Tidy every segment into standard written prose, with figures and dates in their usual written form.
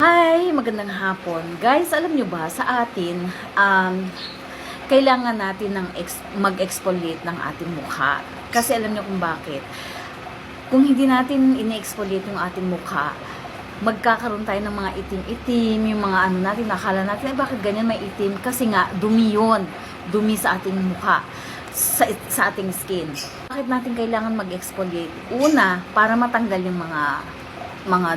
Hi! Magandang hapon. Guys, alam nyo ba, sa atin, kailangan natin ng mag-exfoliate ng ating mukha. Kasi alam nyo kung bakit. Kung hindi natin ini-exfoliate yung ating mukha, magkakaroon tayo ng mga itim-itim, yung mga ano natin, nakala natin, bakit ganyan may itim? Kasi nga, dumi yun. Dumi sa ating mukha. Sa ating skin. Bakit natin kailangan mag-exfoliate? Una, para matanggal yung mga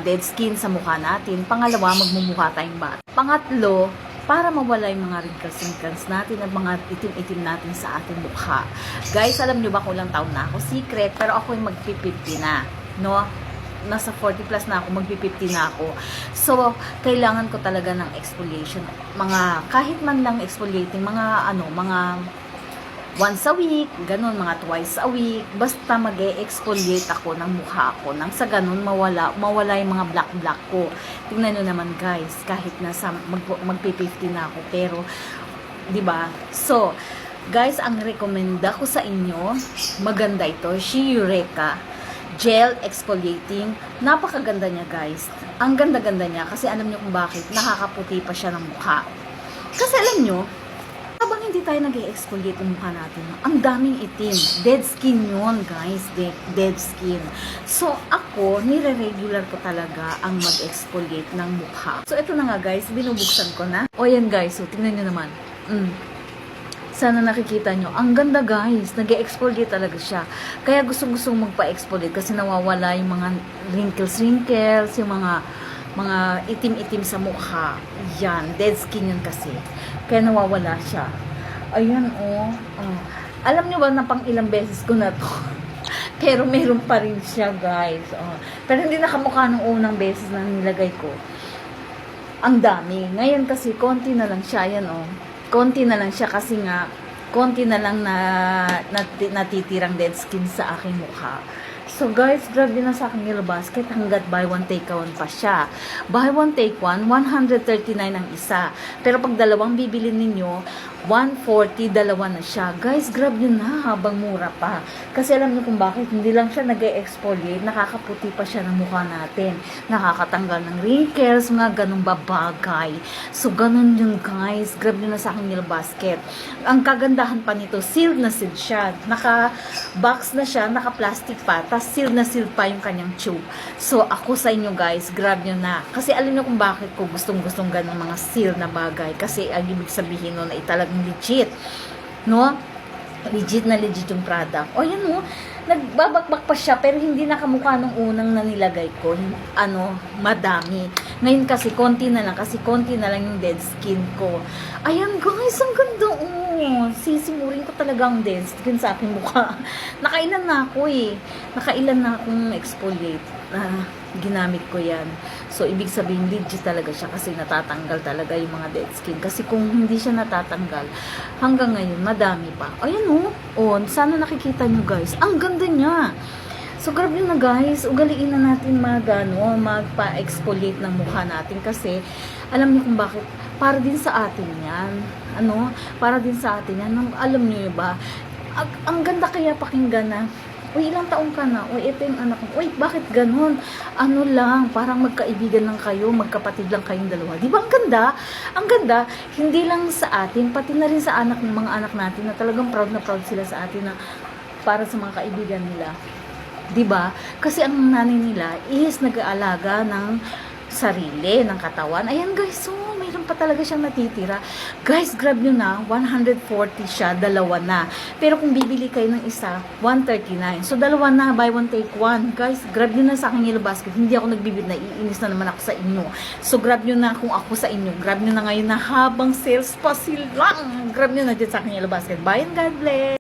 dead skin sa mukha natin. Pangalawa, magmumukha tayong bata. Pangatlo, para mawala yung mga wrinkles natin at mga itim-itim natin sa ating mukha. Guys, alam nyo ba kung ilang taon na ako? Secret, pero ako yung magpi-50 na. No? Nasa 40 plus na ako, magpi-50 na ako. So, kailangan ko talaga ng exfoliation. Kahit man lang exfoliating, mga once a week, ganun, mga twice a week, basta mag-e-exfoliate ako ng mukha ko, nang sa ganun mawala yung mga black ko. Tingnan nyo naman guys, kahit nasa magpi-50 na ako, pero, di ba? So, guys, ang rekomenda ko sa inyo, maganda ito, Eureka Gel Exfoliating. Napakaganda niya guys. Ang ganda-ganda niya, kasi alam nyo kung bakit, nakakaputi pa siya ng mukha. Kasi alam nyo, habang hindi tayo nag-exfoliate yung mukha natin, ang daming itim. Dead skin yun, guys. Dead skin. So, ako, nire-regular ko talaga ang mag-exfoliate ng mukha. So, ito na nga, guys. Binubuksan ko na. O, yan, guys. So, tingnan nyo naman. Sana nakikita nyo. Ang ganda, guys. Nag-exfoliate talaga siya. Kaya gusto-gustong magpa-exfoliate kasi nawawala yung mga wrinkles, yung mga itim-itim sa mukha. Yan, dead skin yan kasi. Kaya nawawala siya. Ayan, oh. Alam nyo ba na pang ilang beses ko na to? Pero meron pa rin siya, guys. Pero hindi nakamukha ng unang beses na nilagay ko. Ang dami. Ngayon kasi, konti na lang siya. Yan, oh. Konti na lang siya kasi nga, konti na lang natitirang dead skin sa aking mukha. So guys, grabe na sa aking Yellow Basket hanggat buy one take one pa siya. Buy one take one, 139 ang isa. Pero pag dalawang bibili ninyo, 140, dalawa na siya. Guys, grab yun na habang mura pa. Kasi alam niyo kung bakit, hindi lang siya nag-exfoliate, nakakaputi pa siya ng mukha natin. Nakakatanggal ng wrinkles, mga ganung babagay. So ganun yun guys, grab yun na sa aking Yellow Basket. Ang kagandahan pa nito, sealed na sealed siya. Naka-box na siya, naka-plastic pa, tas sealed na sealed pa yung kanyang tube. So ako sa inyo guys, grab nyo na. Kasi alam niyo kung bakit ko gustong ganun mga sealed na bagay. Kasi ang ibig sabihin nun ay talagang legit. No? Legit yung product. O yan mo, nagbabakbak pa siya pero hindi nakamukha nung unang na nilagay ko. Madami. Ngayon kasi konti na lang yung dead skin ko. Ayan guys, ang ganda. Sisimurin ko talaga ang dead skin sa aking mukha. Nakailan na ako Nakailan na akong exfoliate. Ginamit ko yan. So, ibig sabihin, legit talaga siya kasi natatanggal talaga yung mga dead skin. Kasi kung hindi siya natatanggal, hanggang ngayon, madami pa. Ayan sana nakikita nyo guys. Ang ganda niya. So, grabe na guys. Ugaliin na natin magpa-exfoliate ng mukha natin kasi alam niyo kung bakit. Para din sa atin yan. Para din sa atin yan. Alam niyo ba? Ang ganda kaya pakinggan na. Uy, ilang taong ka na? Uy, ito yung anak ko. Uy, bakit ganun? Parang magkaibigan lang kayo, magkapatid lang kayong dalawa. Di ba ang ganda? Ang ganda, hindi lang sa atin, pati na rin sa mga anak natin na talagang proud na proud sila sa atin na para sa mga kaibigan nila. Di ba? Kasi ang nanay nila is nag-aalaga ng sarili, ng katawan. Ayan guys, mayroon pa talaga siyang natitira. Guys, grab nyo na, 140 siya, dalawa na. Pero kung bibili kayo ng isa, 139. So, dalawa na, buy one take one. Guys, grab nyo na sa aking Yellow Basket. Hindi ako nagbibid na, iinis na naman ako sa inyo. So, grab nyo na kung ako sa inyo. Grab nyo na ngayon na habang sales pa sila. Grab nyo na dyan sa aking Yellow Basket. Bye and God bless!